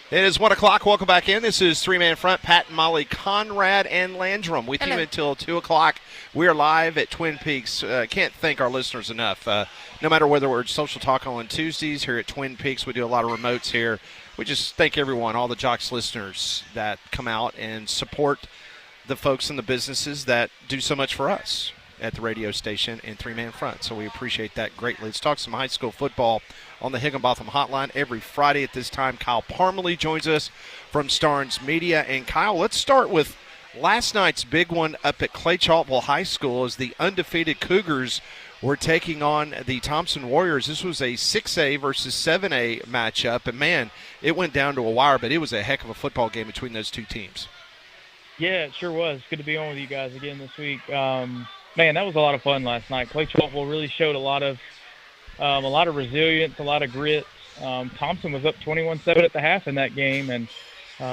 It is 1 o'clock. Welcome back in. This is Three Man Front. Pat and Molly, Conrad and Landrum with Hello. you until 2 o'clock. We are live at Twin Peaks. Can't thank our listeners enough. No matter whether we're at Social Talk on Tuesdays here at Twin Peaks, we do a lot of remotes here. We just thank everyone, all the Jocks listeners that come out and support the folks and the businesses that do so much for us at the radio station and Three Man Front. So we appreciate that greatly. Let's talk some high school football on the Higginbotham Hotline every Friday at this time. Kyle Parmalee joins us from Starnes Media. And Kyle, let's start with last night's big one up at Clay Chaltville High School as the undefeated Cougars were taking on the Thompson Warriors. This was a 6A versus 7A matchup. And, man, it went down to a wire, but it was a heck of a football game between those two teams. Yeah, it sure was. Good to be on with you guys again this week. Man, that was a lot of fun last night. Clay Chaltville really showed a lot of resilience, a lot of grit. Thompson was up 21-7 at the half in that game, and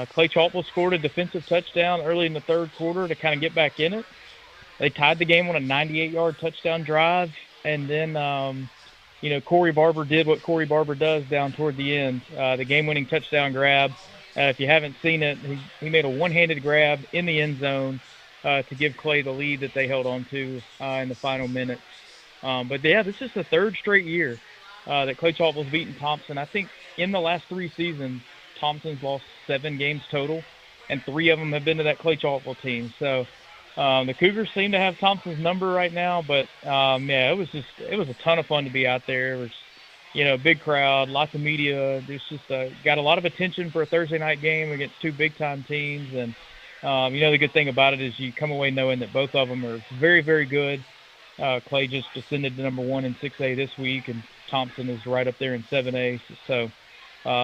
Clay Chaltville scored a defensive touchdown early in the third quarter to kind of get back in it. They tied the game on a 98-yard touchdown drive, and then, Corey Barber did what Corey Barber does down toward the end, the game-winning touchdown grab. If you haven't seen it, he made a one-handed grab in the end zone to give Clay the lead that they held on to in the final minutes. But, yeah, this is the third straight year that Clay Chaltville's beaten Thompson. I think in the last 3 seasons, Thompson's lost 7 games total, and 3 of them have been to that Clay Chaltville team. So the Cougars seem to have Thompson's number right now. But, yeah, it was a ton of fun to be out there. It was, big crowd, lots of media. There's just got a lot of attention for a Thursday night game against 2 big-time teams. And, the good thing about it is you come away knowing that both of them are very, very good. Clay just ascended to number 1 in 6A this week, and Thompson is right up there in 7A. So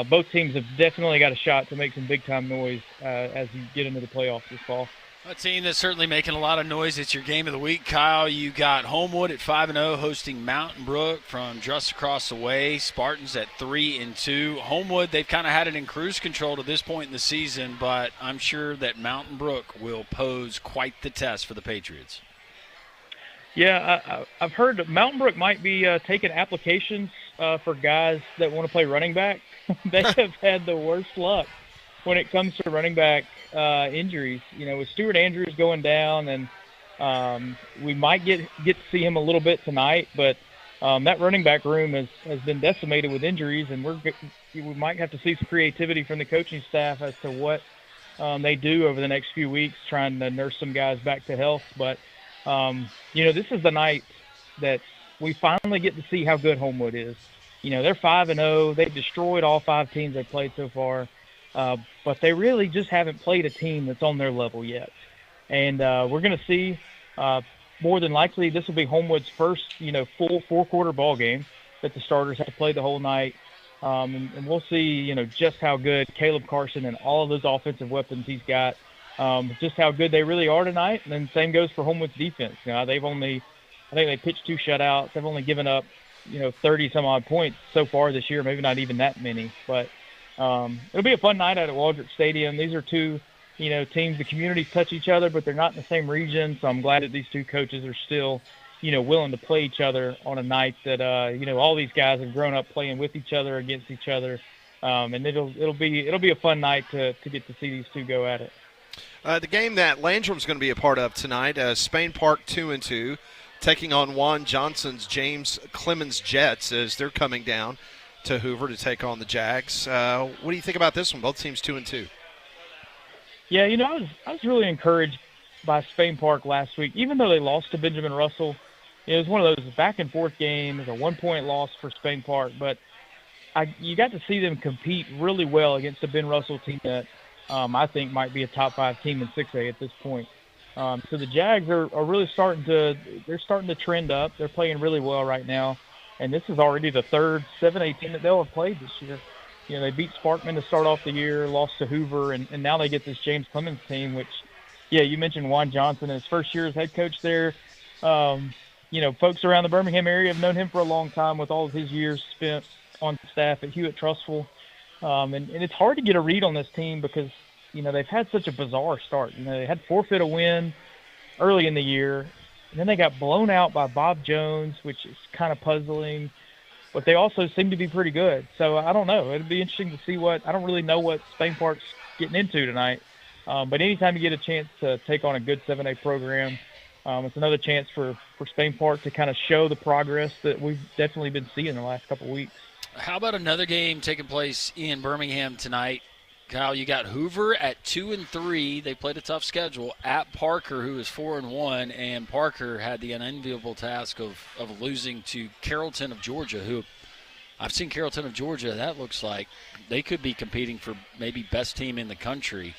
both teams have definitely got a shot to make some big-time noise as you get into the playoffs this fall. A team that's certainly making a lot of noise. It's your game of the week, Kyle. You got Homewood at 5-0 hosting Mountain Brook from just across the way. Spartans at 3-2. Homewood, they've kind of had it in cruise control to this point in the season, but I'm sure that Mountain Brook will pose quite the test for the Patriots. Yeah, I've heard that Mountain Brook might be taking applications for guys that want to play running back. They have had the worst luck when it comes to running back injuries. With Stuart Andrews going down, and we might get to see him a little bit tonight, but that running back room has been decimated with injuries, and we might have to see some creativity from the coaching staff as to what they do over the next few weeks, trying to nurse some guys back to health. But this is the night that we finally get to see how good Homewood is. They're 5-0. They've destroyed all 5 teams they've played so far. But they really just haven't played a team that's on their level yet. And we're going to see more than likely this will be Homewood's first, full 4-quarter ball game that the starters have to play the whole night. And we'll see, just how good Caleb Carson and all of those offensive weapons he's got, just how good they really are tonight. And then same goes for Homewood's defense. I think they pitched 2 shutouts. They've only given up, 30-some-odd points so far this year, maybe not even that many. But it'll be a fun night out at Waldrop Stadium. These are 2, teams, the communities touch each other, but they're not in the same region. So I'm glad that these 2 coaches are still, willing to play each other on a night that, all these guys have grown up playing with each other, against each other. And it'll be a fun night to get to see these 2 go at it. The game that Landrum's going to be a part of tonight, Spain Park 2-2, taking on Juan Johnson's James Clemens Jets as they're coming down to Hoover to take on the Jags. What do you think about this one? Both teams 2-2. Yeah, I was really encouraged by Spain Park last week, even though they lost to Benjamin Russell. It was one of those back-and-forth games, a 1-point loss for Spain Park, but you got to see them compete really well against the Ben Russell team that I think might be a top 5 team in 6A at this point. So the Jags are really starting to trend up. They're playing really well right now. And this is already the 3rd 7A team that they'll have played this year. They beat Sparkman to start off the year, lost to Hoover, and now they get this James Clemens team, which, yeah, you mentioned Juan Johnson in his first year as head coach there. Folks around the Birmingham area have known him for a long time with all of his years spent on staff at Hewitt-Trussville. And it's hard to get a read on this team because, they've had such a bizarre start. They had forfeit a win early in the year, and then they got blown out by Bob Jones, which is kind of puzzling. but they also seem to be pretty good. So I don't know. It'd be interesting to see I don't really know what Spain Park's getting into tonight. But anytime you get a chance to take on a good 7A program, it's another chance for Spain Park to kind of show the progress that we've definitely been seeing the last couple of weeks. How about another game taking place in Birmingham tonight? Kyle, you got Hoover at 2-3. They played a tough schedule at Parker, who is 4-1, and Parker had the unenviable task of losing to Carrollton of Georgia, who I've seen Carrollton of Georgia. That looks like they could be competing for maybe best team in the country.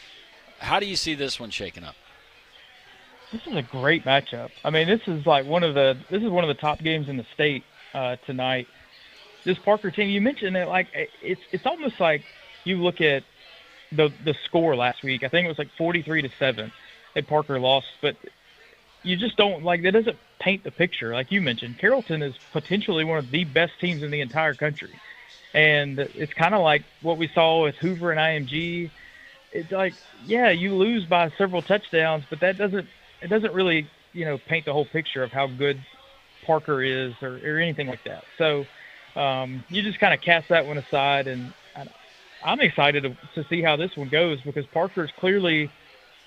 How do you see this one shaking up? This is a great matchup. I mean, this is one of the top games in the state tonight. This Parker team, you mentioned it, it's almost like you look at the score last week. I think it was 43-7 that Parker lost, but you just don't that doesn't paint the picture. Like you mentioned, Carrollton is potentially one of the best teams in the entire country. And it's kind of like what we saw with Hoover and IMG. It's you lose by several touchdowns, but it doesn't really, paint the whole picture of how good Parker is or anything like that. So you just kind of cast that one aside, and I'm excited to see how this one goes because Parker is clearly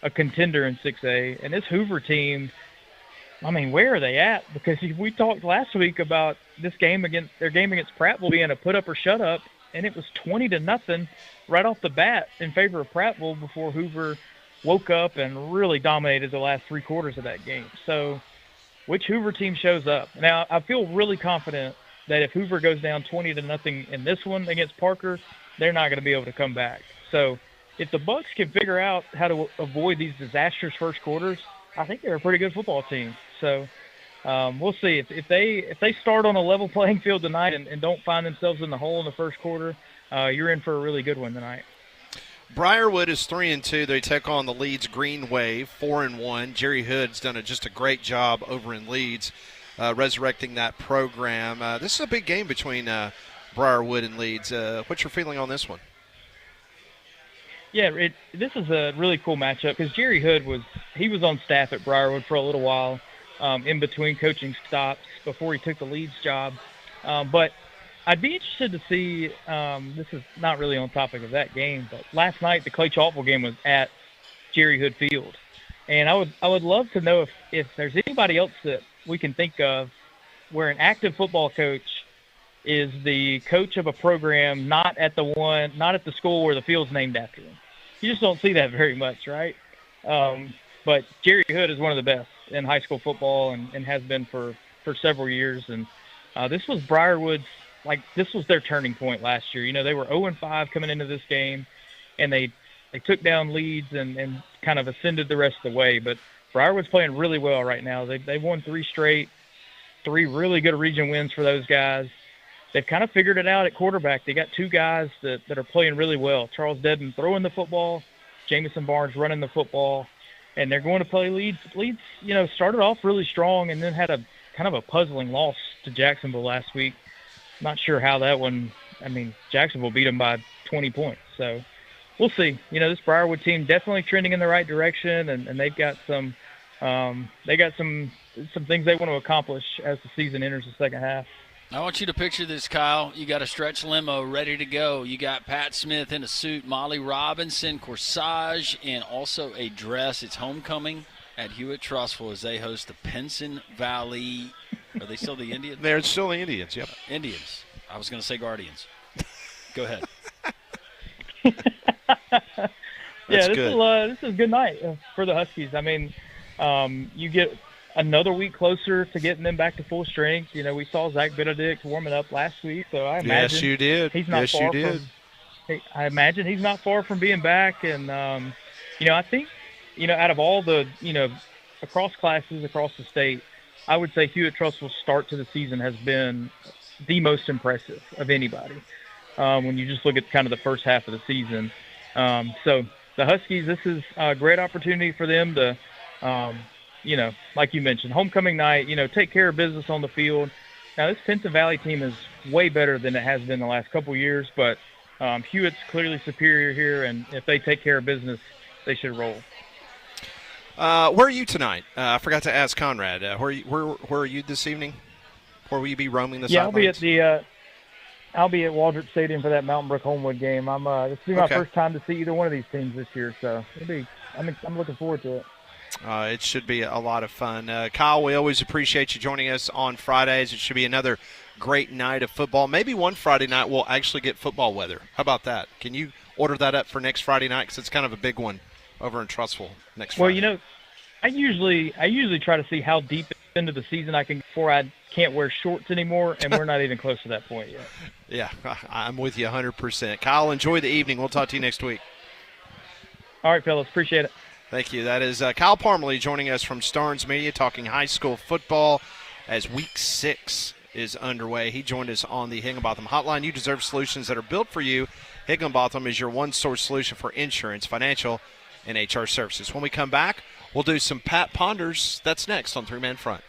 a contender in 6A. And this Hoover team, I mean, where are they at? Because we talked last week about their game against Prattville being a put up or shut up, and it was 20-0 right off the bat in favor of Prattville before Hoover woke up and really dominated the last 3 quarters of that game. So which Hoover team shows up? Now, I feel really confident that if Hoover goes down 20-0 in this one against Parker, they're not going to be able to come back. So if the Bucks can figure out how to avoid these disastrous first quarters, I think they're a pretty good football team. So we'll see. If they start on a level playing field tonight and don't find themselves in the hole in the first quarter, you're in for a really good one tonight. Briarwood is 3-2. They take on the Leeds Green Wave, 4-1. Jerry Hood's done just a great job over in Leeds, resurrecting that program. This is a big game between Briarwood and Leeds. What's your feeling on this one? Yeah, this is a really cool matchup because Jerry Hood was on staff at Briarwood for a little while in between coaching stops before he took the Leeds job. But I'd be interested to see, this is not really on topic of that game, but last night the Clay Chalkville game was at Jerry Hood Field. And I would love to know if there's anybody else that we can think of where an active football coach is the coach of a program not at the school where the field's named after him. You just don't see that very much, right? But Jerry Hood is one of the best in high school football and has been for several years. And this was Briarwood's, this was their turning point last year. They were 0-5 coming into this game, and they took down Leeds and kind of ascended the rest of the way. But Briarwood's playing really well right now. They've won 3 straight, 3 really good region wins for those guys. They've kind of figured it out at quarterback. They got 2 guys that are playing really well. Charles Dedman throwing the football, Jamison Barnes running the football, and they're going to play Leeds. Leeds, started off really strong and then had a kind of a puzzling loss to Jacksonville last week. Not sure how that one – Jacksonville beat them by 20 points. So we'll see. This Briarwood team definitely trending in the right direction, and they've got some things they want to accomplish as the season enters the second half. I want you to picture this, Kyle. You got a stretch limo ready to go. You got Pat Smith in a suit, Molly Robinson, corsage, and also a dress. It's homecoming at Hewitt-Trussville as they host the Pinson Valley. Are they still the Indians? They're still the Indians, yep. Indians. I was going to say Guardians. Go ahead. This is a good night for the Huskies. You get another week closer to getting them back to full strength. We saw Zach Benedict warming up last week, so I imagine yes, you did. He's not far I imagine he's not far from being back. And I think out of all the across classes across the state, I would say Hewitt-Trussville's start to the season has been the most impressive of anybody. When you just look at kind of the first half of the season, so the Huskies, this is a great opportunity for them to. Like you mentioned, homecoming night, take care of business on the field. Now, this Pinson Valley team is way better than it has been the last couple of years, but Hewitt's clearly superior here, and if they take care of business, they should roll. Where are you tonight? I forgot to ask Conrad. Where are you this evening? Where will you be roaming the sidelines? I'll be at I'll be at Waldrop Stadium for that Mountain Brook Homewood game. This will be my Okay. first time to see either one of these teams this year, so I'm looking forward to it. It should be a lot of fun. Kyle, we always appreciate you joining us on Fridays. It should be another great night of football. Maybe one Friday night we'll actually get football weather. How about that? Can you order that up for next Friday night? Because it's kind of a big one over in Trussville next Friday. Well, I usually try to see how deep into the season I can before I can't wear shorts anymore, and we're not even close to that point yet. Yeah, I'm with you 100%. Kyle, enjoy the evening. We'll talk to you next week. All right, fellas. Appreciate it. Thank you. That is Kyle Parmalee joining us from Starnes Media, talking high school football as Week 6 is underway. He joined us on the Higginbotham Hotline. You deserve solutions that are built for you. Higginbotham is your one-source solution for insurance, financial, and HR services. When we come back, we'll do some Pat Ponders. That's next on Three Man Front.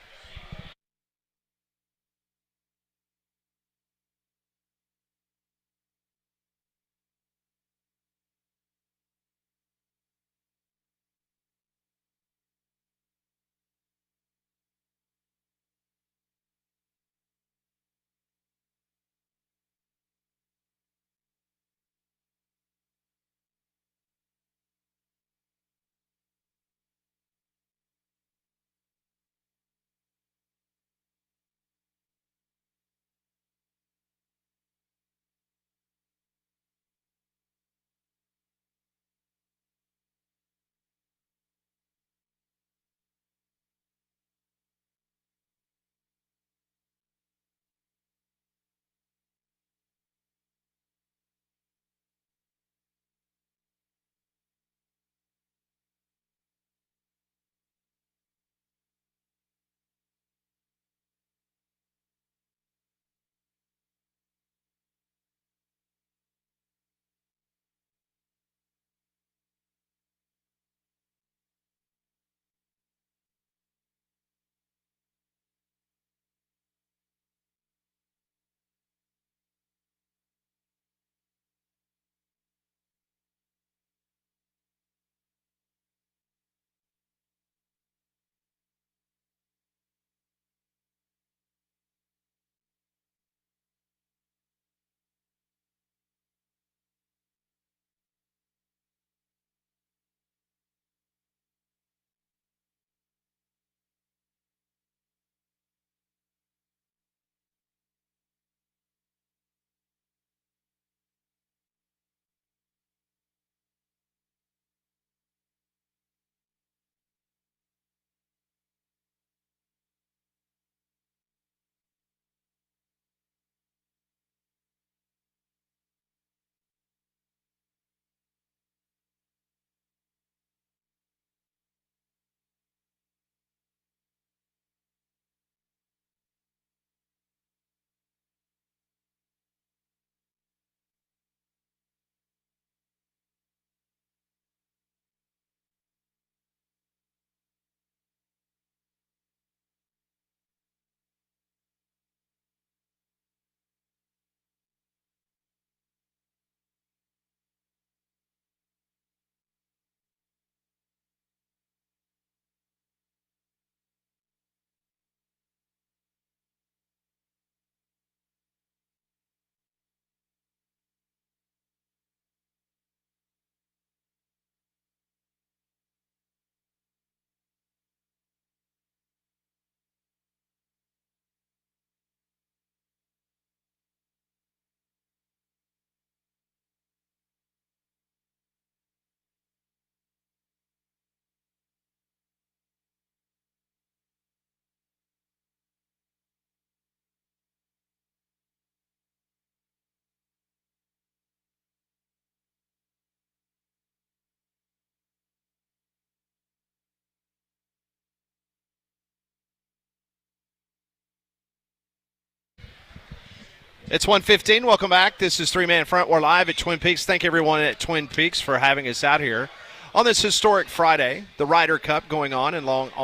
It's 1:15. Welcome back. This is Three Man Front. We're live at Twin Peaks. Thank everyone at Twin Peaks for having us out here on this historic Friday. The Ryder Cup going on in Long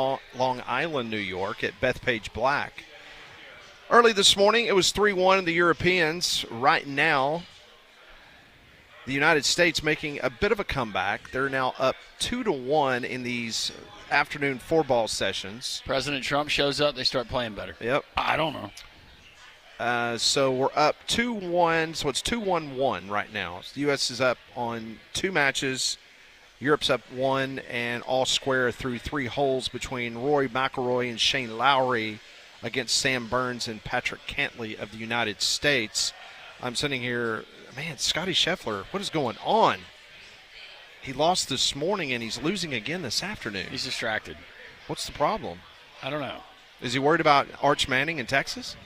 Island, New York at Bethpage Black. Early this morning, it was 3-1 in the Europeans. Right now, the United States making a bit of a comeback. They're now up 2-1 in these afternoon four-ball sessions. President Trump shows up, they start playing better. Yep. I don't know. So we're up 2-1. So it's 2-1-1 right now. So the U.S. is up on 2 matches. Europe's up 1, and all square through 3 holes between Rory McIlroy and Shane Lowry against Sam Burns and Patrick Cantley of the United States. I'm sitting here, man, Scotty Scheffler, what is going on? He lost this morning, and he's losing again this afternoon. He's distracted. What's the problem? I don't know. Is he worried about Arch Manning in Texas?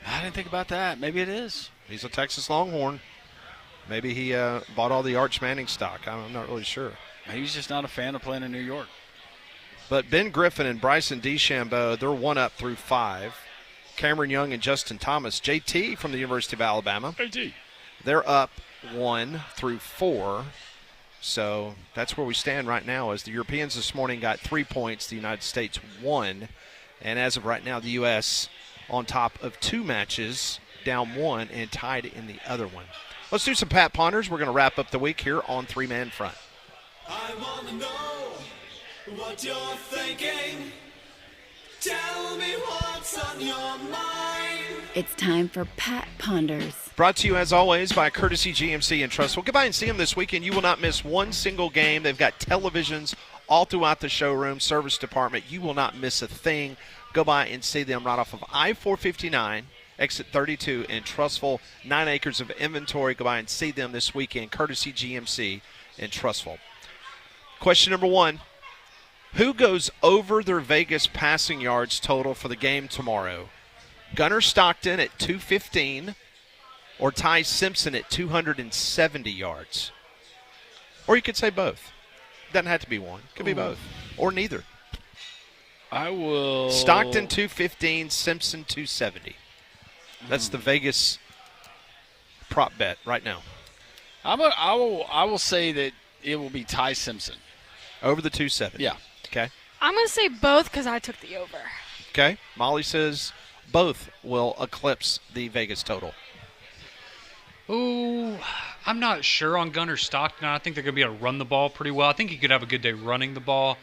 I didn't think about that. Maybe it is. He's a Texas Longhorn. Maybe he bought all the Arch Manning stock. I'm not really sure. Maybe he's just not a fan of playing in New York. But Ben Griffin and Bryson DeChambeau, they're 1 up through 5. Cameron Young and Justin Thomas, JT from the University of Alabama, JT. they're up 1 through 4. So that's where we stand right now. As the Europeans this morning got 3 points, the United States 1. And as of right now, the U.S. on top of 2 matches, down 1 and tied in the other one. Let's do some Pat Ponders. We're going to wrap up the week here on Three Man Front. I want to know what you're thinking. Tell me what's on your mind. It's time for Pat Ponders. Brought to you, as always, by Courtesy GMC and Trust. Well, go by and see them this weekend. You will not miss one single game. They've got televisions all throughout the showroom, service department. You will not miss a thing. Go by and see them right off of I-459. Exit 32 in Trussville, 9 acres of inventory. Go by and see them this weekend, Courtesy GMC in Trussville. Question number 1, who goes over their Vegas passing yards total for the game tomorrow? Gunnar Stockton at 215 or Ty Simpson at 270 yards? Or you could say both. Doesn't have to be one. Could be both. Or neither. I will. Stockton 215, Simpson 270. That's the Vegas prop bet right now. I will say that it will be Ty Simpson. Over the 270. Yeah. Okay. I'm going to say both because I took the over. Okay. Molly says both will eclipse the Vegas total. Ooh, I'm not sure on Gunnar Stockton. I think they're going to be able to run the ball pretty well. I think he could have a good day running the ball.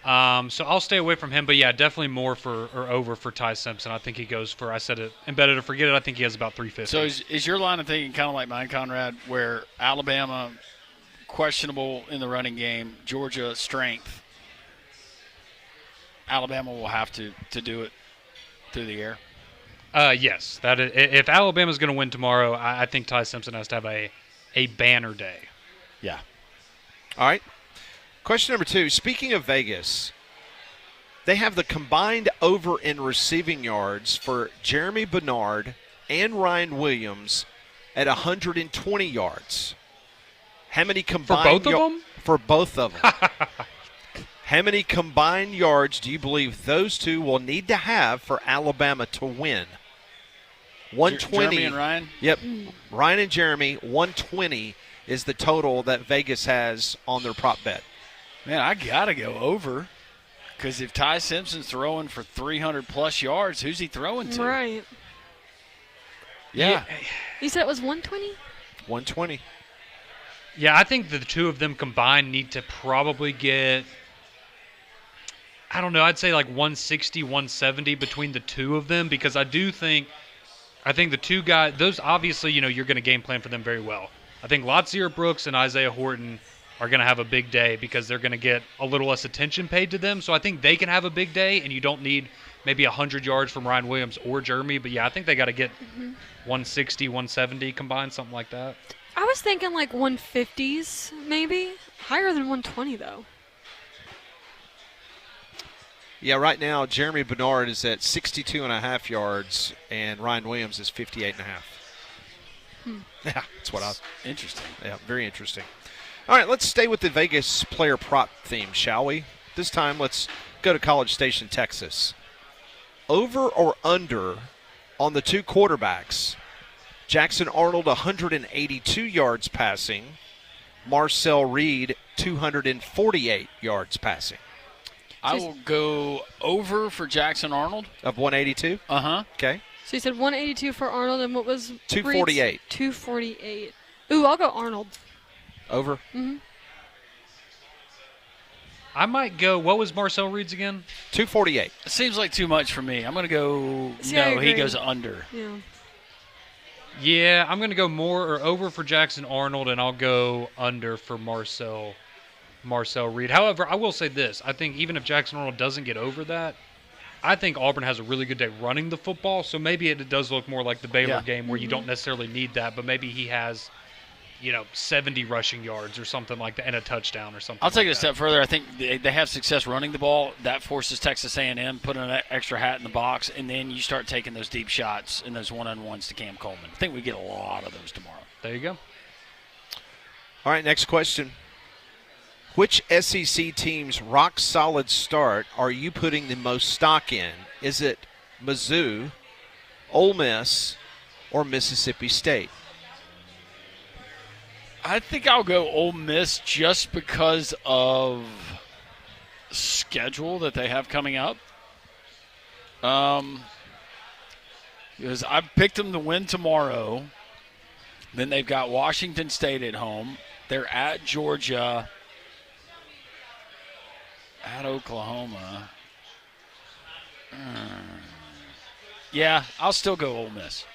So I'll stay away from him. But, yeah, definitely more for or over for Ty Simpson. I think he goes for, I said it, and better to forget it, I think he has about 350. So is your line of thinking kind of like mine, Conrad, where Alabama, questionable in the running game, Georgia, strength, Alabama will have to do it through the air? Yes. That is, if Alabama's going to win tomorrow, I think Ty Simpson has to have a banner day. Yeah. All right. Question number 2. Speaking of Vegas, they have the combined over in receiving yards for Jeremy Bernard and Ryan Williams at 120 yards. How many combined For both of them? For both of them. How many combined yards do you believe those two will need to have for Alabama to win? 120. Jeremy and Ryan? Yep. Ryan and Jeremy, 120 is the total that Vegas has on their prop bet. Man, I got to go over because if Ty Simpson's throwing for 300-plus yards, who's he throwing to? Right. Yeah. You said it was 120? 120. Yeah, I think the two of them combined need to probably get, I don't know, I'd say like 160, 170 between the two of them because I think the two guys, those obviously, you're going to game plan for them very well. I think Latsier Brooks and Isaiah Horton are going to have a big day because they're going to get a little less attention paid to them. So I think they can have a big day, and you don't need maybe 100 yards from Ryan Williams or Jeremy. But, yeah, I think they got to get 160, 170 combined, something like that. I was thinking like 150s maybe. Higher than 120, though. Yeah, right now, Jeremy Bernard is at 62.5 yards, and Ryan Williams is 58.5. Yeah, that's what I. Interesting. Yeah, very interesting. All right, let's stay with the Vegas player prop theme, shall we? This time, let's go to College Station, Texas. Over or under on the 2 quarterbacks? Jackson Arnold, 182 yards passing. Marcel Reed, 248 yards passing. I will go over for Jackson Arnold. Of 182? Uh-huh. Okay. So you said 182 for Arnold, and what was 248. Reed's? 248. Ooh, I'll go Arnold. Over? Mm-hmm. I might go. What was Marcel Reed's again? 248. It seems like too much for me. I'm going to go. See, I No, he agree. goes under. Yeah. Yeah, I'm going to go more or over for Jackson Arnold, and I'll go under for Marcel Reed. However, I will say this. I think even if Jackson Arnold doesn't get over that, I think Auburn has a really good day running the football, so maybe it does look more like the Baylor game where you don't necessarily need that, but maybe he has, 70 rushing yards or something like that and a touchdown or something I'll take like it a step further. I think they have success running the ball. That forces Texas A&M, putting an extra hat in the box, and then you start taking those deep shots and those one-on-ones to Cam Coleman. I think we get a lot of those tomorrow. There you go. All right, next question. Which SEC team's rock-solid start are you putting the most stock in? Is it Mizzou, Ole Miss, or Mississippi State? I think I'll go Ole Miss just because of schedule that they have coming up. Because I've picked them to win tomorrow. Then they've got Washington State at home. They're at Georgia, at Oklahoma. Yeah, I'll still go Ole Miss.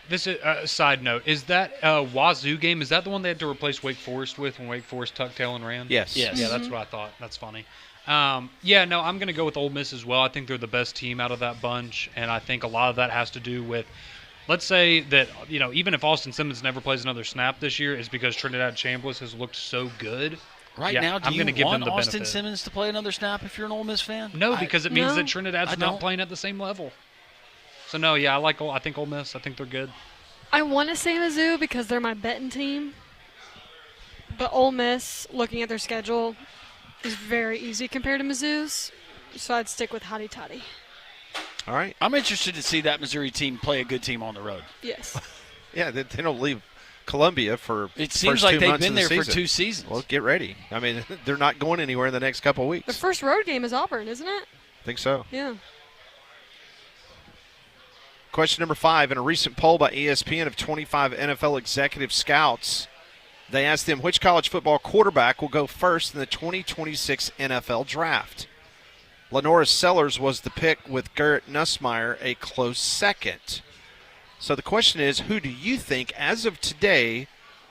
This is a side note. Is that Wazoo game, is that the one they had to replace Wake Forest with when Wake Forest tucked tail and ran? Yes. Yeah, that's what I thought. That's funny. I'm going to go with Ole Miss as well. I think they're the best team out of that bunch, and I think a lot of that has to do with, let's say that, even if Austin Simmons never plays another snap this year, is because Trinidad Chambliss has looked so good. Right Yeah, now, do I'm you gonna give them want the Austin benefit. Simmons to play another snap if you're an Ole Miss fan? No, because it means No. that Trinidad's I not don't. playing at the same level. So, no, yeah, I think Ole Miss. I think they're good. I want to say Mizzou because they're my betting team. But Ole Miss, looking at their schedule, is very easy compared to Mizzou's. So I'd stick with Hotty Toddy. All right. I'm interested to see that Missouri team play a good team on the road. Yes. Yeah, they don't leave Columbia for It seems first like 2 they've months been of the there for season. 2 seasons. Well, get ready. I mean, they're not going anywhere in the next couple of The weeks. first road game is Auburn, isn't it? I think so. Yeah. Question number 5. In a recent poll by ESPN of 25 NFL executive scouts, they asked them which college football quarterback will go first in the 2026 NFL draft. Lenora Sellers was the pick, with Garrett Nussmeier a close second. So the question is, who do you think, as of today,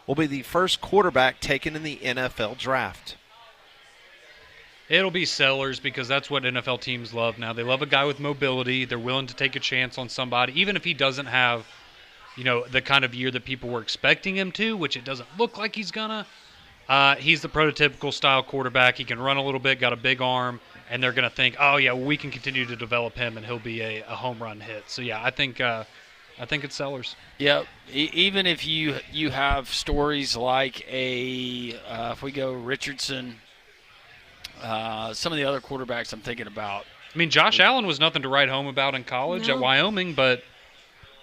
will be the first quarterback taken in the NFL draft? It'll be Sellers because that's what NFL teams love now. They love a guy with mobility. They're willing to take a chance on somebody, even if he doesn't have, the kind of year that people were expecting him to, which it doesn't look like he's gonna. He's the prototypical style quarterback. He can run a little bit, got a big arm, and they're gonna think, oh yeah, well, we can continue to develop him, and he'll be a home run hit. So yeah, I think it's Sellers. Yeah, even if you have stories like if we go Richardson, some of the other quarterbacks I'm thinking about. I mean, Josh Allen was nothing to write home about in college at No. Wyoming, but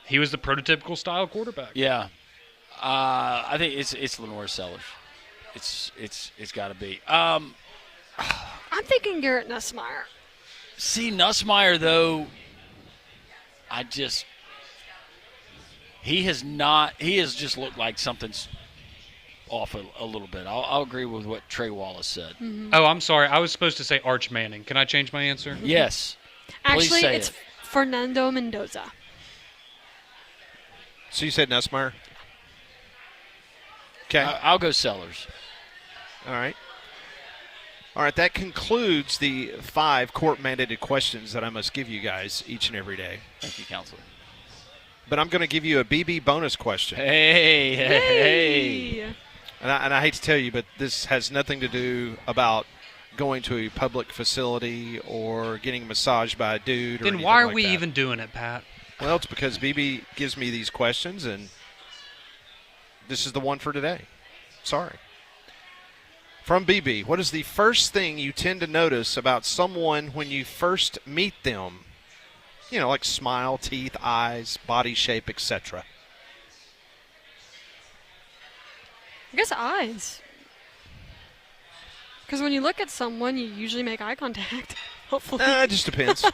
he was the prototypical style quarterback. Yeah, I think it's Lenore Sellers. It's got to be. I'm thinking Garrett Nussmeier. See, Nussmeier though, he has just looked like something's off a little bit. I'll agree with what Trey Wallace said. Oh, I'm sorry. I was supposed to say Arch Manning. Can I change my answer? Yes. Please Actually, say it's it. Fernando Mendoza. So you said Nussmeier? Okay. I'll go Sellers. All right. All right, that concludes the 5 court-mandated questions that I must give you guys each and every day. Thank you, Counselor. But I'm going to give you a BB bonus question. Hey. And I hate to tell you, but this has nothing to do about going to a public facility or getting massaged by a dude or Then anything why are like we that. even doing it, Pat? Well, it's because BB gives me these questions, and this is the one for today. Sorry. From BB, what is the first thing you tend to notice about someone when you first meet them? Like smile, teeth, eyes, body shape, etc. I guess eyes. Because when you look at someone, you usually make eye contact. Hopefully. It just depends.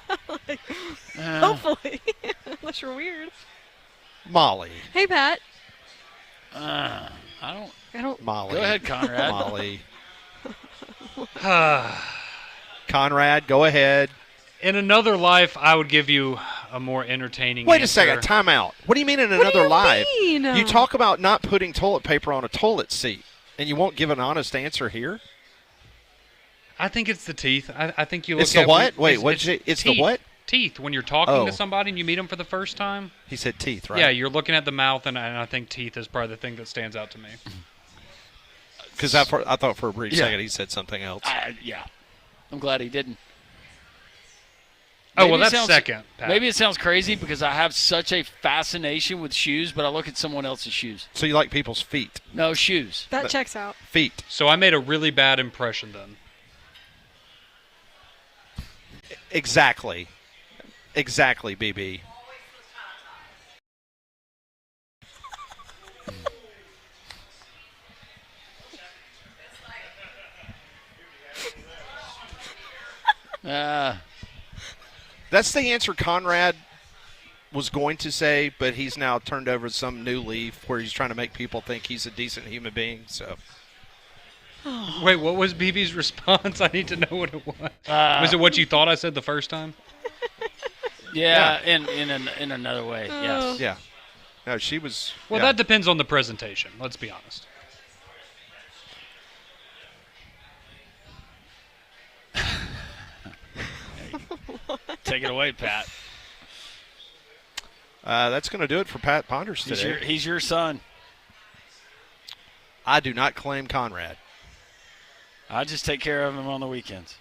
Hopefully. Unless you're weird. Molly. Hey, Pat. I don't. I don't. Molly. Go ahead, Conrad. Molly. Conrad, go ahead. In another life, I would give you a more entertaining Wait a answer. second. Time out. What do you mean in What do another you life? mean? You talk about not putting toilet paper on a toilet seat, and you won't give an honest answer here? I think it's the teeth. I think you look It's the at what? Wait, it's- what did you say? It's the teeth. what? Teeth. When you're talking Oh. to somebody and you meet them for the first time. He said teeth, right? Yeah, you're looking at the mouth, and I think teeth is probably the thing that stands out to me. Because I thought for a brief Yeah. second he said something else. Yeah. I'm glad he didn't. Oh, Maybe well, it that's sounds- second, Pat. Maybe it sounds crazy because I have such a fascination with shoes, but I look at someone else's shoes. So you like people's feet? No, shoes. That checks out. Feet. So I made a really bad impression then. Exactly. Exactly, BB. That's the answer Conrad was going to say, but he's now turned over some new leaf where he's trying to make people think he's a decent human being. So Wait, what was BB's response? I need to know what it was. Was it what you thought I said the first time? Yeah, in another way, yes. yeah, no, she was. Well, yeah. that depends on the presentation. Let's be honest. Take it away, Pat. That's going to do it for Pat Ponders today. He's your son. I do not claim Conrad. I just take care of him on the weekends.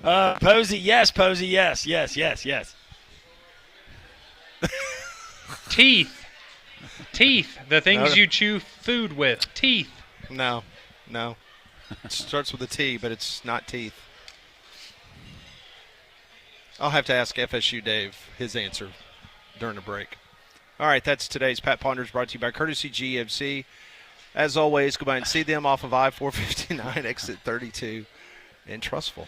Posey, yes, Posey, yes. Teeth. Teeth. The things No. you chew food with. Teeth. No. It starts with a T, but it's not teeth. I'll have to ask FSU Dave his answer during the break. All right, that's today's Pat Ponders, brought to you by Courtesy GMC. As always, go by and see them off of I-459, exit 32 in Trustful.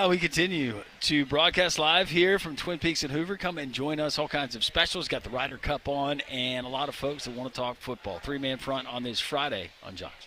We continue to broadcast live here from Twin Peaks and Hoover. Come and join us. All kinds of specials. Got the Ryder Cup on, and a lot of folks that want to talk football. Three-man front on this Friday on Jocks.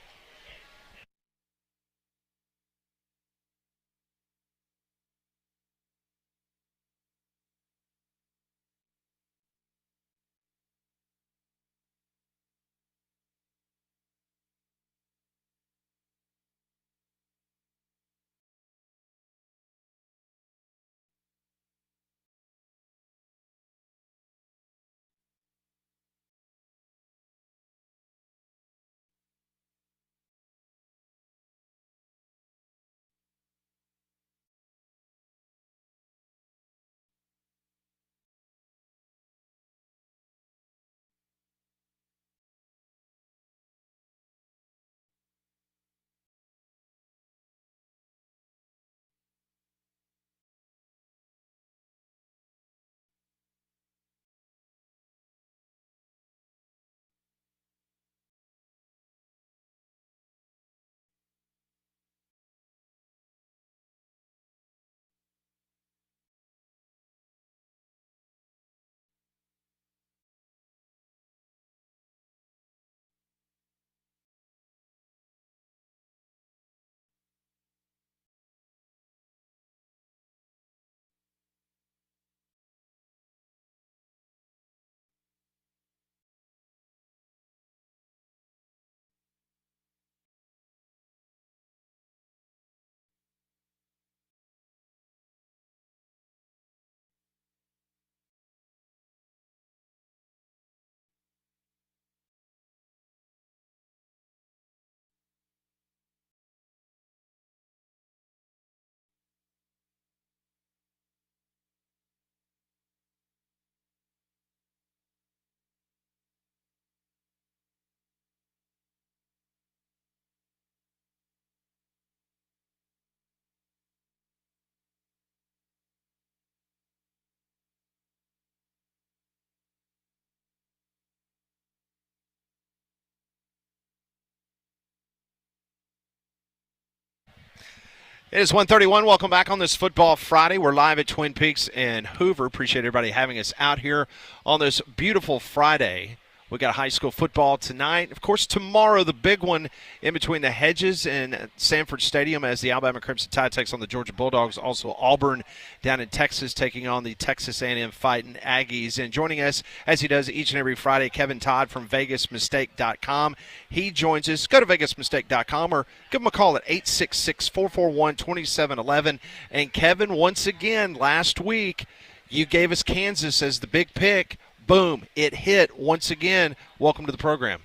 It is 1:31. Welcome back on this Football Friday. We're live at Twin Peaks and Hoover. Appreciate everybody having us out here on this beautiful Friday We got high school football tonight. Of course, tomorrow, the big one in between the hedges and Sanford Stadium as the Alabama Crimson Tide takes on the Georgia Bulldogs. Also, Auburn down in Texas taking on the Texas A&M Fighting Aggies. And joining us, as he does each and every Friday, Kevin Todd from VegasMistake.com. He joins us. Go to VegasMistake.com or give him a call at 866-441-2711. And Kevin, once again, last week, you gave us Kansas as the big pick. Boom, it hit once again. Welcome to the program.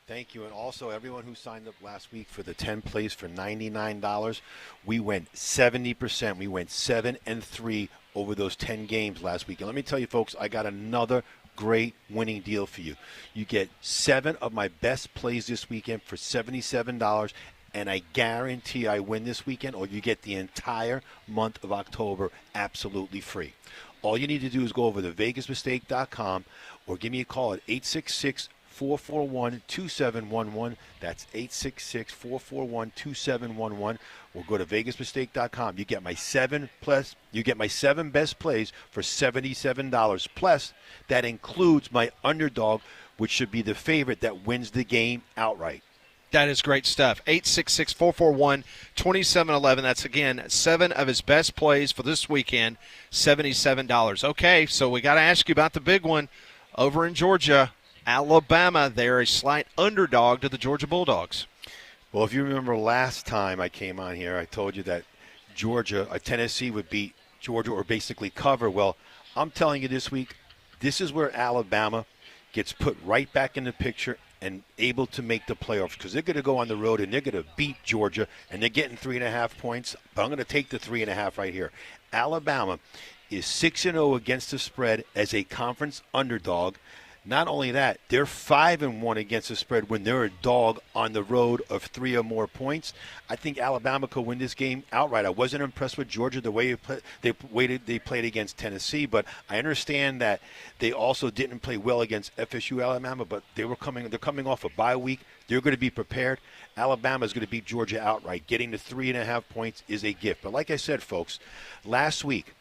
Thank you. And also everyone who signed up last week for the 10 plays for $99, we went 70%. We went 7-3 over those 10 games last week. And let me tell you, folks, I got another great winning deal for you. You get 7 of my best plays this weekend for $77, and I guarantee I win this weekend, or you get the entire month of October absolutely free. All you need to do is go over to VegasMistake.com or give me a call at 866-441-2711. That's 866-441-2711. Or go to VegasMistake.com. You get my 7 best plays for $77. Plus, that includes my underdog, which should be the favorite that wins the game outright. That is great stuff. 866-441-2711. That's, again, 7 of his best plays for this weekend, $77. Okay, so we got to ask you about the big one over in Georgia. Alabama, they're a slight underdog to the Georgia Bulldogs. Well, if you remember last time I came on here, I told you that Tennessee would beat Georgia or basically cover. Well, I'm telling you this week, this is where Alabama gets put right back in the picture and able to make the playoffs, because they're going to go on the road and they're going to beat Georgia, and they're getting 3.5 points. But I'm going to take the 3.5 right here. Alabama is 6-0 against the spread as a conference underdog. Not only that, they're 5-1 against the spread when they're a dog on the road of 3 or more points. I think Alabama could win this game outright. I wasn't impressed with Georgia the way they played against Tennessee, but I understand that they also didn't play well against FSU Alabama, but they're coming off a bye week. They're going to be prepared. Alabama is going to beat Georgia outright. Getting to 3.5 points is a gift. But like I said, folks, last week,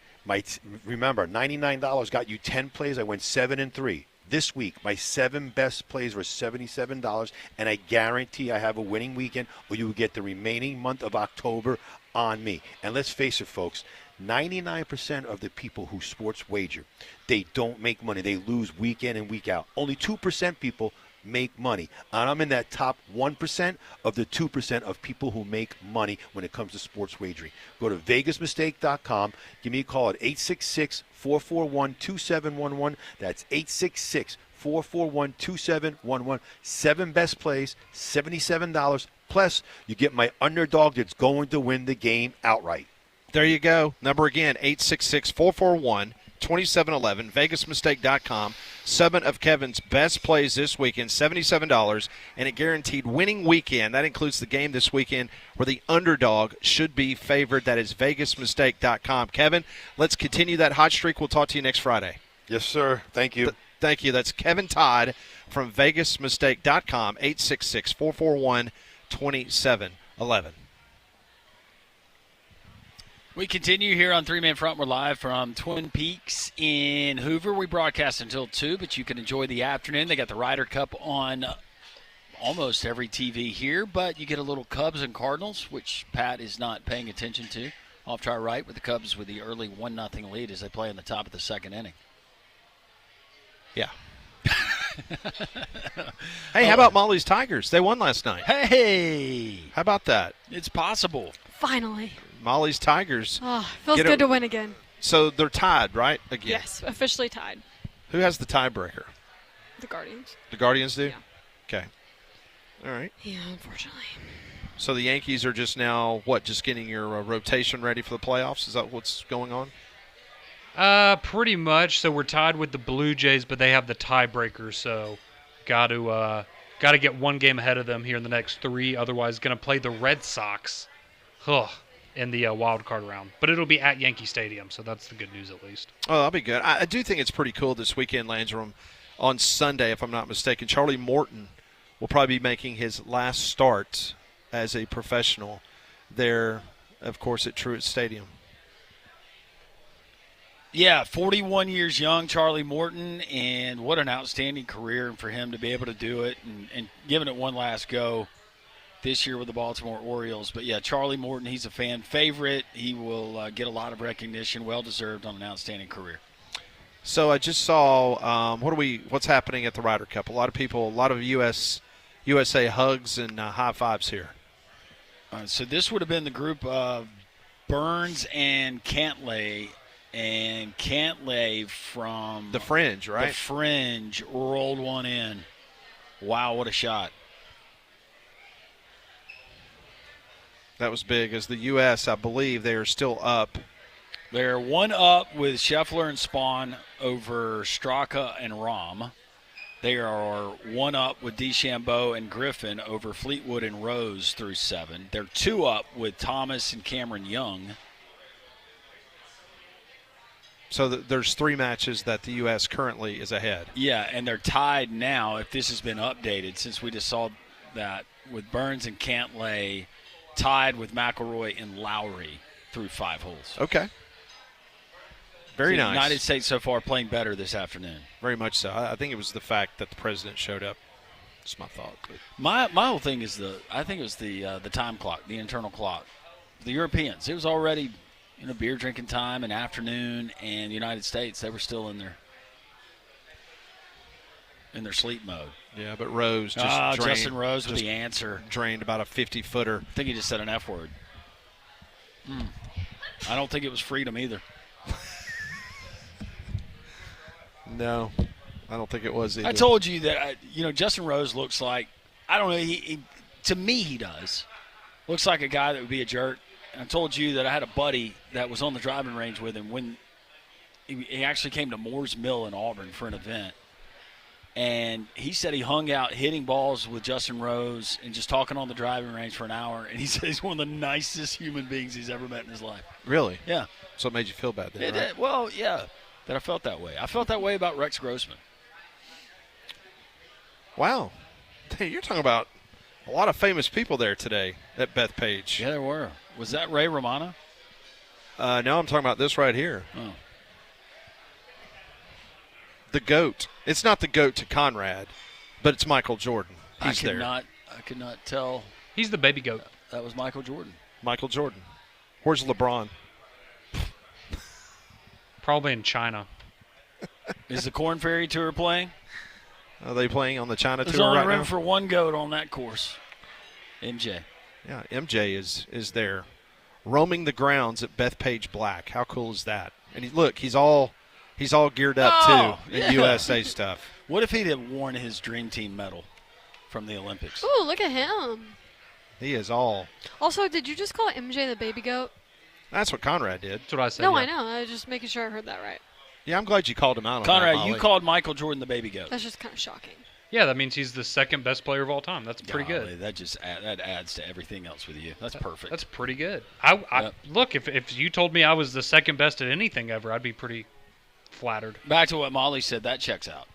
remember, $99 got you 10 plays. I went 7-3. This week, my 7 best plays were $77, and I guarantee I have a winning weekend, or you will get the remaining month of October on me. And let's face it, folks, 99% of the people who sports wager, they don't make money. They lose week in and week out. Only 2% people make money. And I'm in that top 1% of the 2% of people who make money when it comes to sports wagering. Go to VegasMistake.com. Give me a call at 866-441-2711. That's 866-441-2711. 7 best plays, $77. Plus, you get my underdog that's going to win the game outright. There you go. Number again, 866-441-2711, VegasMistake.com. 7 of Kevin's best plays this weekend, $77, and a guaranteed winning weekend. That includes the game this weekend where the underdog should be favored. That is VegasMistake.com. Kevin, let's continue that hot streak. We'll talk to you next Friday. Yes, sir. Thank you. Thank you. That's Kevin Todd from VegasMistake.com, 866-441-2711. We continue here on Three Man Front. We're live from Twin Peaks in Hoover. We broadcast until 2, but you can enjoy the afternoon. They got the Ryder Cup on almost every TV here, but you get a little Cubs and Cardinals, which Pat is not paying attention to. Off to our right with the Cubs with the early 1-0 lead as they play in the top of the second inning. Yeah. Hey, how about Molly's Tigers? They won last night. Hey! How about that? It's possible. Finally. Molly's Tigers. Oh, feels good to win again. So they're tied, right? Again. Yes, officially tied. Who has the tiebreaker? The Guardians. The Guardians do? Yeah. Okay. All right. Yeah, unfortunately. So the Yankees are just now, just getting your rotation ready for the playoffs? Is that what's going on? Pretty much. So we're tied with the Blue Jays, but they have the tiebreaker. So got to get one game ahead of them here in the next 3. Otherwise, going to play the Red Sox in the wild card round. But it'll be at Yankee Stadium, so that's the good news at least. Oh, that'll be good. I do think it's pretty cool this weekend, Landrum. On Sunday, if I'm not mistaken, Charlie Morton will probably be making his last start as a professional there, of course, at Truett Stadium. Yeah, 41 years young, Charlie Morton, and what an outstanding career for him to be able to do it and giving it one last go this year with the Baltimore Orioles. But, yeah, Charlie Morton, he's a fan favorite. He will get a lot of recognition, well-deserved on an outstanding career. So I just saw what's happening at the Ryder Cup. A lot of USA hugs and high fives here. So this would have been the group of Burns and Cantlay. And Cantlay from the Fringe, right? The Fringe rolled one in. Wow, what a shot. That was big. As the U.S., I believe, they are still up. They're one up with Scheffler and Spahn over Straka and Rahm. They are one up with DeChambeau and Griffin over Fleetwood and Rose through 7. They're 2 up with Thomas and Cameron Young. So there's 3 matches that the U.S. currently is ahead. Yeah, and they're tied now, if this has been updated, since we just saw that, with Burns and Cantlay tied with McIlroy and Lowry through 5 holes. Okay. Very nice. The United States so far playing better this afternoon. Very much so. I think it was the fact that the president showed up. That's my thought. My whole thing is I think it was the time clock, the internal clock. The Europeans, it was already beer drinking time and afternoon, and the United States, they were still in their sleep mode. Yeah, but Rose just drained. Justin Rose with the answer. Drained about a 50-footer. I think he just said an F word. I don't think it was freedom either. No, I don't think it was either. I told you that, Justin Rose looks like, I don't know, he to me he does. Looks like a guy that would be a jerk. And I told you that I had a buddy that was on the driving range with him when he actually came to Moore's Mill in Auburn for an event. And he said he hung out hitting balls with Justin Rose and just talking on the driving range for an hour. And he said he's one of the nicest human beings he's ever met in his life. Really? Yeah. So it made you feel bad then, right? Well, yeah, that I felt that way. I felt that way about Rex Grossman. Wow. Hey, you're talking about a lot of famous people there today at Bethpage. Yeah, there were. Was that Ray Romano? No, I'm talking about this right here. Oh. The GOAT. It's not the GOAT to Conrad, but it's Michael Jordan. He's there. I could not tell. He's the baby goat. That was Michael Jordan. Michael Jordan. Where's LeBron? Probably in China. Is the Corn Ferry Tour playing? Are they playing on the China There's Tour only right room now? for one goat on that course. MJ. Yeah, MJ is there, roaming the grounds at Bethpage Black. How cool is that? And he's all geared up too in USA stuff. What if he'd have worn his Dream Team medal from the Olympics? Ooh, look at him. He is all. Also, did you just call MJ the baby goat? That's what Conrad did. That's what I said. No, yeah. I know. I was just making sure I heard that right. Yeah, I'm glad you called him out on that, Conrad, Molly. you called Michael Jordan the baby goat. That's just kind of shocking. Yeah, that means he's the second best player of all time. That's pretty Golly, good. that adds to everything else with you. That's perfect. That's pretty good. I look, if you told me I was the second best at anything ever, I'd be pretty flattered. Back to what Molly said, that checks out.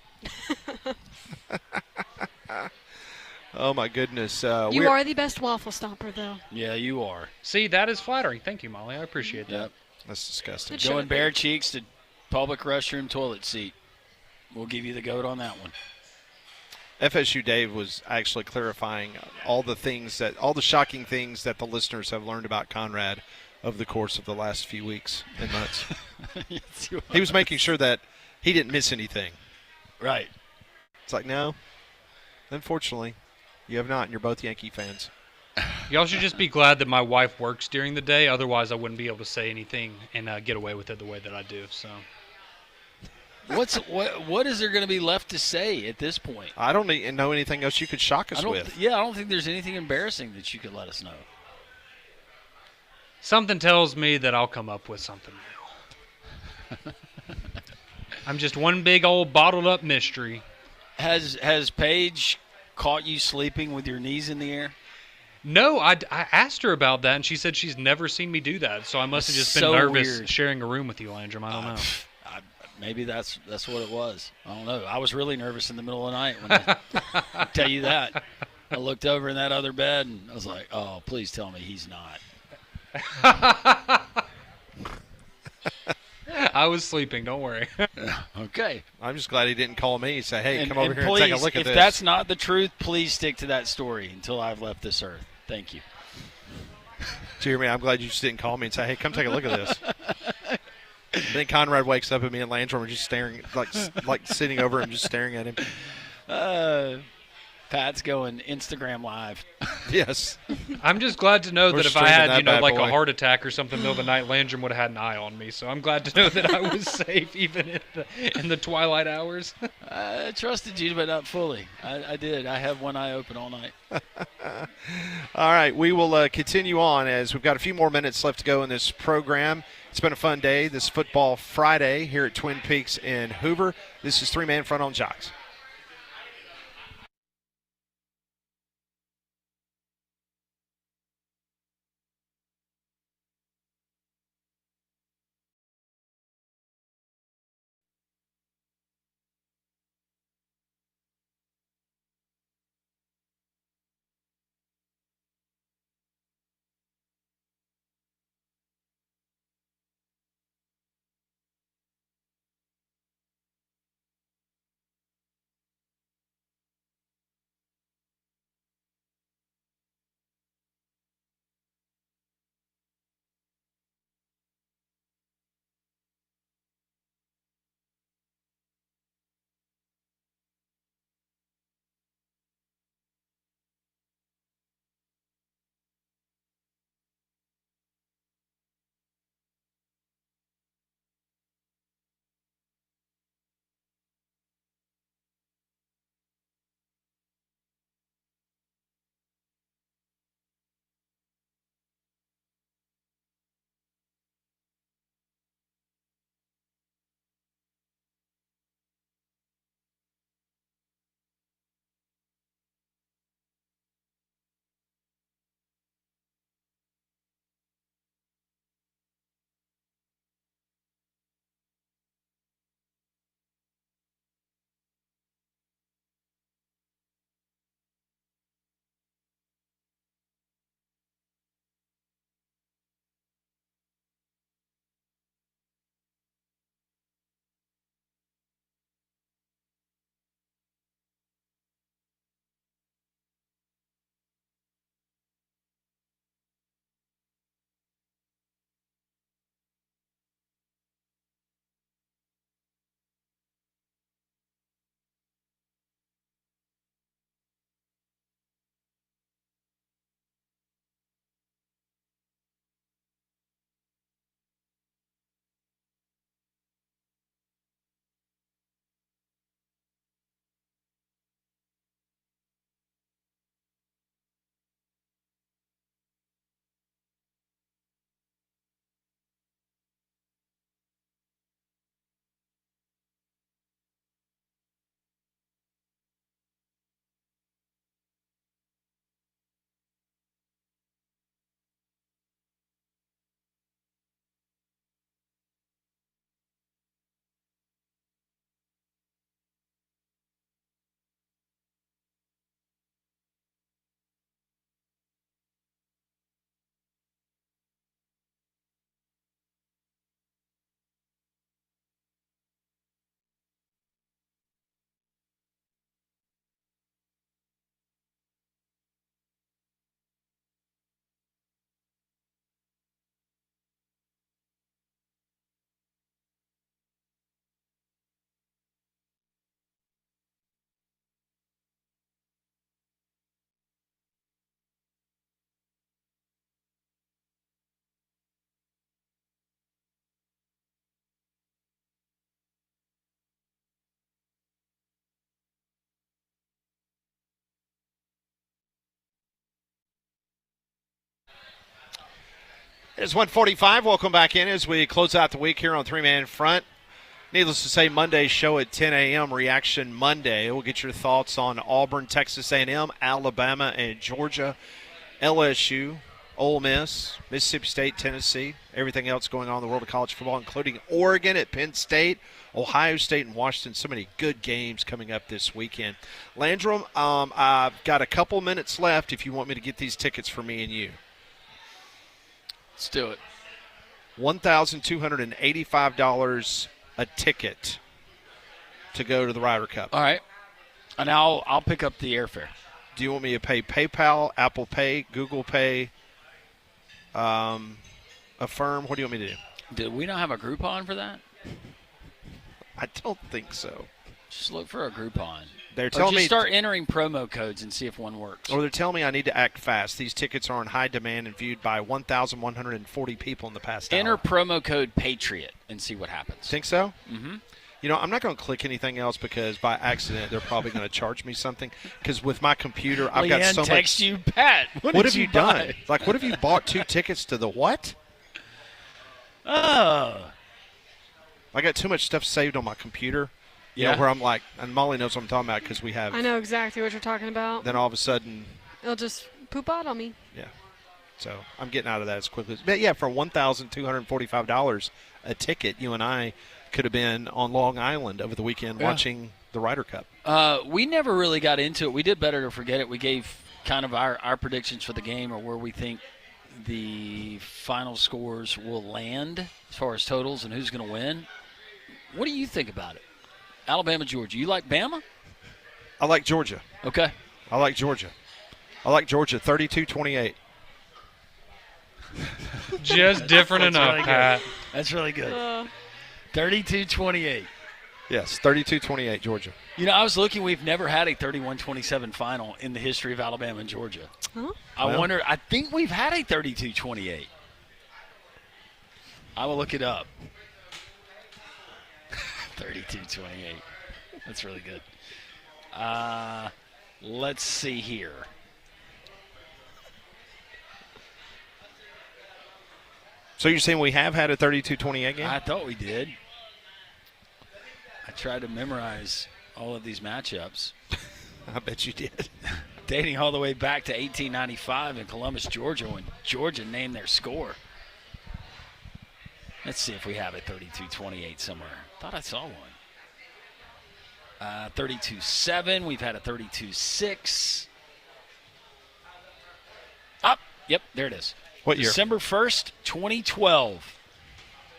Oh my goodness! You are the best waffle stomper, though. Yeah, you are. See, that is flattering. Thank you, Molly. I appreciate that. Yep. That's disgusting. It Going shouldn't bare be. cheeks to public restroom toilet seat. We'll give you the goat on that one. FSU Dave was actually clarifying all the shocking things that the listeners have learned about Conrad over the course of the last few weeks and months. He was making sure that he didn't miss anything. Right. It's like, no, unfortunately, you have not, and you're both Yankee fans. Y'all should just be glad that my wife works during the day. Otherwise, I wouldn't be able to say anything and get away with it the way that I do. So, what is there going to be left to say at this point? I don't know anything else you could shock us with. I don't think there's anything embarrassing that you could let us know. something tells me that I'll come up with something new. I'm just one big old bottled up mystery. Has Paige caught you sleeping with your knees in the air? No, I asked her about that, and she said she's never seen me do that. So I must have just been So nervous weird. sharing a room with you, Landrum. I don't know. Maybe that's what it was. I don't know. I was really nervous in the middle of the night when I tell you that. I looked over in that other bed, and I was like, oh, please tell me he's not. I was sleeping. Don't worry. Okay. I'm just glad he didn't call me and say, hey, And, come over and here please, and take a look at if this. that's not the truth, please stick to that story until I've left this earth. Thank you. Jeremy, I'm glad you just didn't call me and say, hey, come take a look at this. Then Conrad wakes up and me and Landrum are just staring, like sitting over him, just staring at him. Pat's going Instagram Live. Yes. I'm just glad to know We're that if I streaming had, that bad like boy. a heart attack or something in the middle of the night, Landrum would have had an eye on me. So I'm glad to know that I was safe even in the twilight hours. I trusted you, but not fully. I did. I have one eye open all night. All right, we will continue on as we've got a few more minutes left to go in this program. It's been a fun day, this Football Friday here at Twin Peaks in Hoover. This is Three-Man Front on Jocks. It's 1:45. Welcome back in as we close out the week here on Three-Man Front. Needless to say, Monday's show at 10 a.m., Reaction Monday. We'll get your thoughts on Auburn, Texas A&M, Alabama, and Georgia, LSU, Ole Miss, Mississippi State, Tennessee, everything else going on in the world of college football, including Oregon at Penn State, Ohio State, and Washington. So many good games coming up this weekend. Landrum, I've got a couple minutes left if you want me to get these tickets for me and you. Let's do it. $1,285 a ticket to go to the Ryder Cup. All right. And I'll pick up the airfare. Do you want me to pay PayPal, Apple Pay, Google Pay, Affirm? What do you want me to do? Did we not have a Groupon for that? I don't think so. Just look for a Groupon. They're Or telling just me, start entering promo codes and see if one works. or they're telling me I need to act fast. These tickets are in high demand and viewed by 1,140 people in the past Enter hour. promo code Patriot and see what happens. Think so? Mm-hmm. You know, I'm not going to click anything else because by accident they're probably going to charge me something. Because with my computer, I've got Leanne so text much. you, Pat. What What did have you buy? done? Like, what have you bought 2 tickets to the what? Oh. I got too much stuff saved on my computer. You Yeah. know, where I'm like, and Molly knows what I'm talking about because we have. I know exactly what you're talking about. Then all of a sudden, It'll just poop out on me. yeah. So I'm getting out of that as quickly as. But yeah, for $1,245 a ticket, you and I could have been on Long Island over the weekend watching the Ryder Cup. We never really got into it. We did better to forget it. We gave kind of our predictions for the game or where we think the final scores will land as far as totals and who's going to win. What do you think about it? Alabama, Georgia. You like Bama? I like Georgia. Okay. I like Georgia. I like Georgia 32-28. Just different That's enough, really good. Pat. That's really good. 32-28. Yes, 32-28, Georgia. You know, I was looking. We've never had a 31-27 final in the history of Alabama and Georgia. Huh? I wonder. I think we've had a 32-28. I will look it up. 32-28. That's really good. Let's see here. So you're saying we have had a 32-28 game? I thought we did. I tried to memorize all of these matchups, I bet you did. dating all the way back to 1895 in Columbus, Georgia, when Georgia named their score. Let's see if we have a 32-28 somewhere. Thought I saw one. 32-7. We've had a 32-6. Up. Yep, there it is. What year? December 1st, 2012.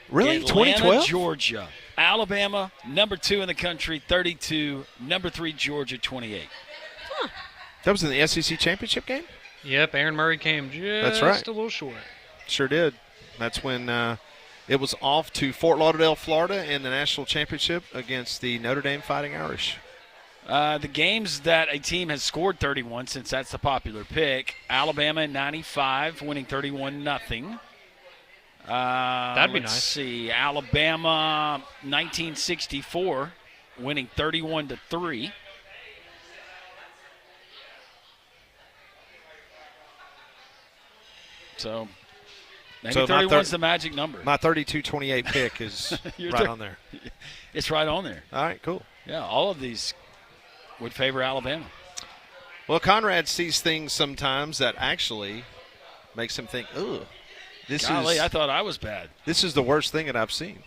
Really? Atlanta, 2012? Georgia. Alabama, number 2 in the country, 32. Number 3, Georgia, 28. That was in the SEC championship game? Yep, Aaron Murray came just right. a little short. Sure did. That's when it was off to Fort Lauderdale, Florida in the national championship against the Notre Dame Fighting Irish. The games that a team has scored 31, since that's the popular pick, Alabama in 95, winning 31-0. That'd be Let's nice. see. Alabama 1964, winning 31-3. So maybe So my 31 is the magic number. My 32-28 pick is You're right thir- on there. It's right on there. All right, cool. Yeah, all of these would favor Alabama. Well, Conrad sees things sometimes that actually makes him think, "Ugh, Golly, I thought I was bad. this is the worst thing that I've seen."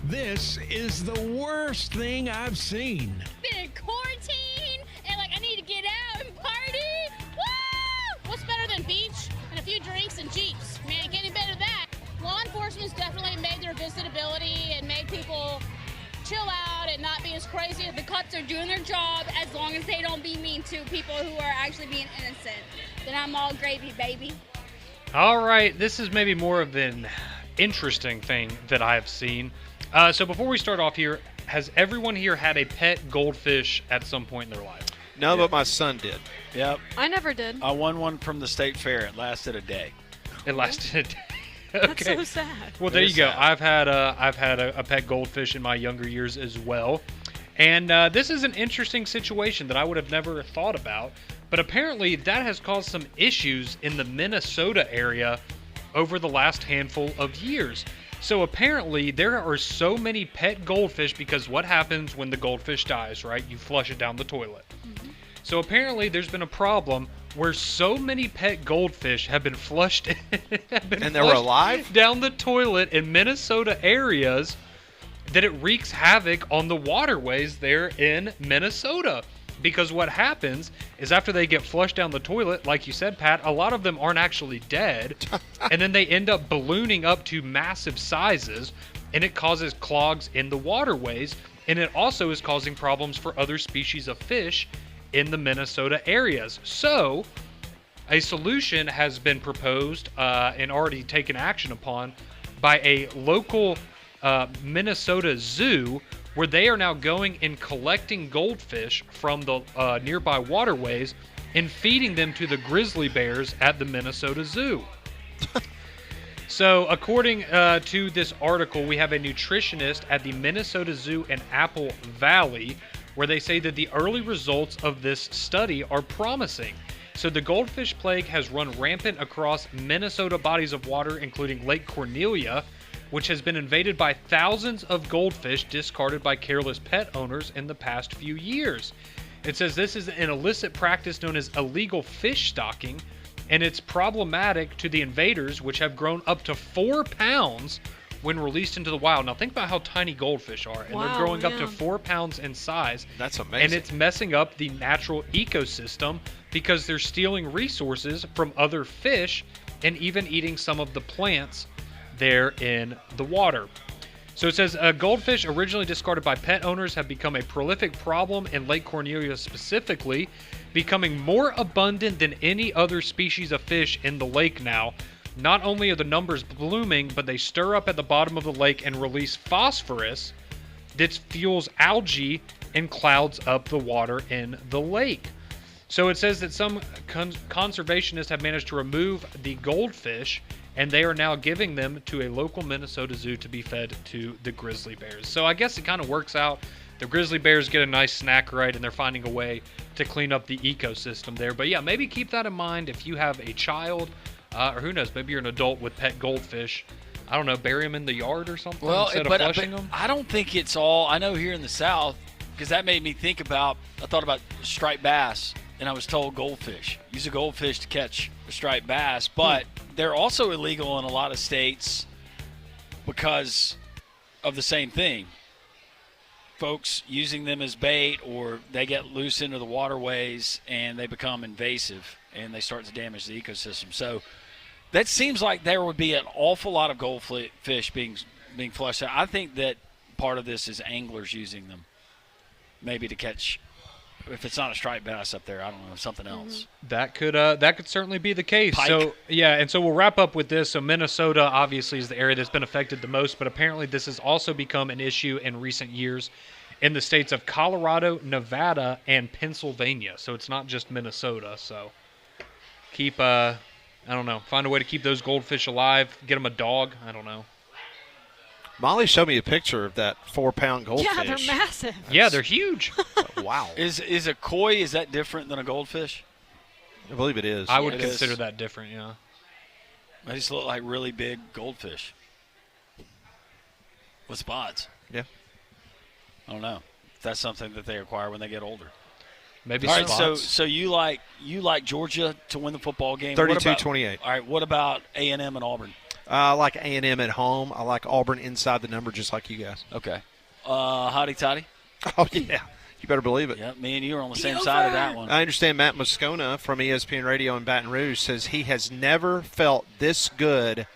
This is the worst thing I've seen. Been in quarantine and like I need to get out and party. Woo! What's better than beach and a few drinks and Jeeps? Man, getting better than that. Law enforcement's definitely made their visitability and made people chill out and not be as crazy. The cops are doing their job as long as they don't be mean to people who are actually being innocent. Then I'm all gravy, baby. All right, this is maybe more of an interesting thing that I have seen. So before we start off here, has everyone here had a pet goldfish at some point in their life? No, but my son did. Yep. I never did. I won one from the state fair. It lasted a day. It lasted a day. That's Okay. so sad. Well, there It is you go. sad. I've had a pet goldfish in my younger years as well, and this is an interesting situation that I would have never thought about. But apparently, that has caused some issues in the Minnesota area over the last handful of years. So apparently, there are so many pet goldfish because what happens when the goldfish dies, right? You flush it down the toilet. So apparently, there's been a problem where so many pet goldfish have been flushed And they were alive? down the toilet in Minnesota areas that it wreaks havoc on the waterways there in Minnesota. Because what happens is after they get flushed down the toilet, like you said, Pat, a lot of them aren't actually dead, and then they end up ballooning up to massive sizes, and it causes clogs in the waterways, and it also is causing problems for other species of fish in the Minnesota areas. So, a solution has been proposed and already taken action upon by a local Minnesota zoo, where they are now going and collecting goldfish from the nearby waterways and feeding them to the grizzly bears at the Minnesota Zoo. So, according to this article, we have a nutritionist at the Minnesota Zoo in Apple Valley, where they say that the early results of this study are promising. So, the goldfish plague has run rampant across Minnesota bodies of water, including Lake Cornelia, which has been invaded by thousands of goldfish discarded by careless pet owners in the past few years. It says this is an illicit practice known as illegal fish stocking, and it's problematic to the invaders, which have grown up to 4 pounds when released into the wild. Now think about how tiny goldfish are, and they're growing up to 4 pounds in size. That's amazing. And it's messing up the natural ecosystem because they're stealing resources from other fish and even eating some of the plants there in the water. So it says goldfish originally discarded by pet owners have become a prolific problem in Lake Cornelia specifically, becoming more abundant than any other species of fish in the lake now. Not only are the numbers blooming, but they stir up at the bottom of the lake and release phosphorus that fuels algae and clouds up the water in the lake. So it says that some conservationists have managed to remove the goldfish, and they are now giving them to a local Minnesota zoo to be fed to the grizzly bears. So I guess it kind of works out. The grizzly bears get a nice snack, right, and they're finding a way to clean up the ecosystem there. But yeah, maybe keep that in mind if you have a child, or who knows, maybe you're an adult with pet goldfish. I don't know, bury them in the yard or something instead of flushing them? I don't think it's all. I know here in the South, because that made me think about, I thought about striped bass, and I was told goldfish. Use a goldfish to catch a striped bass, but they're also illegal in a lot of states because of the same thing. Folks using them as bait, or they get loose into the waterways and they become invasive and they start to damage the ecosystem. So that seems like there would be an awful lot of goldfish being flushed out. I think that part of this is anglers using them maybe to catch, if it's not a striped bass up there, I don't know, something else. That could certainly be the case. Pike. So yeah, and so we'll wrap up with this. So Minnesota obviously is the area that's been affected the most, but apparently this has also become an issue in recent years in the states of Colorado, Nevada, and Pennsylvania. So it's not just Minnesota. So keep I don't know, find a way to keep those goldfish alive. Get them a dog. I don't know. Molly showed me a picture of that 4-pound goldfish. Yeah, they're massive. Yeah, they're huge. Wow. Is a koi, is that different than a goldfish? I believe it is. I would It consider is. that different, yeah. They just look like really big goldfish with spots. Yeah. I don't know if that's something that they acquire when they get older. Maybe All right, spots. so you like Georgia to win the football game? 32-28. All right, what about A&M and Auburn? I like A&M at home. I like Auburn inside the number, just like you guys. Okay. Hotty toddy? Oh, yeah. You better believe it. Yeah, me and you are on the same side of that one. I understand Matt Moscona from ESPN Radio in Baton Rouge says he has never felt this good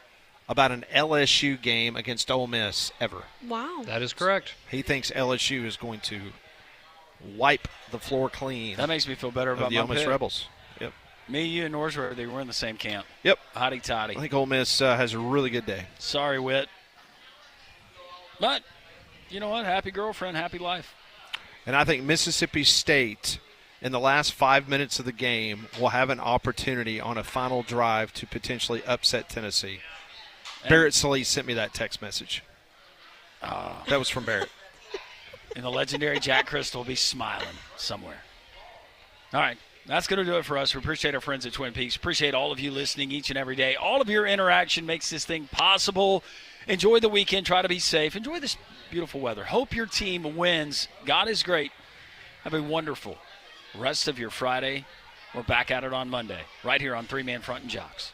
about an LSU game against Ole Miss ever. Wow. That is correct. He thinks LSU is going to wipe the floor clean That makes me feel better of about the my Ole Miss pick. Rebels. Yep. Me, you, and Norsworthy were in the same camp. Yep. Hotty toddy. I think Ole Miss has a really good day. Sorry, Whit. But, you know what? Happy girlfriend, happy life. And I think Mississippi State, in the last 5 minutes of the game, will have an opportunity on a final drive to potentially upset Tennessee. Barrett Sallee sent me that text message. That was from Barrett. And the legendary Jack Crystal will be smiling somewhere. All right. That's going to do it for us. We appreciate our friends at Twin Peaks. Appreciate all of you listening each and every day. All of your interaction makes this thing possible. Enjoy the weekend. Try to be safe. Enjoy this beautiful weather. Hope your team wins. God is great. Have a wonderful rest of your Friday. We're back at it on Monday, right here on Three Man Front and Jocks.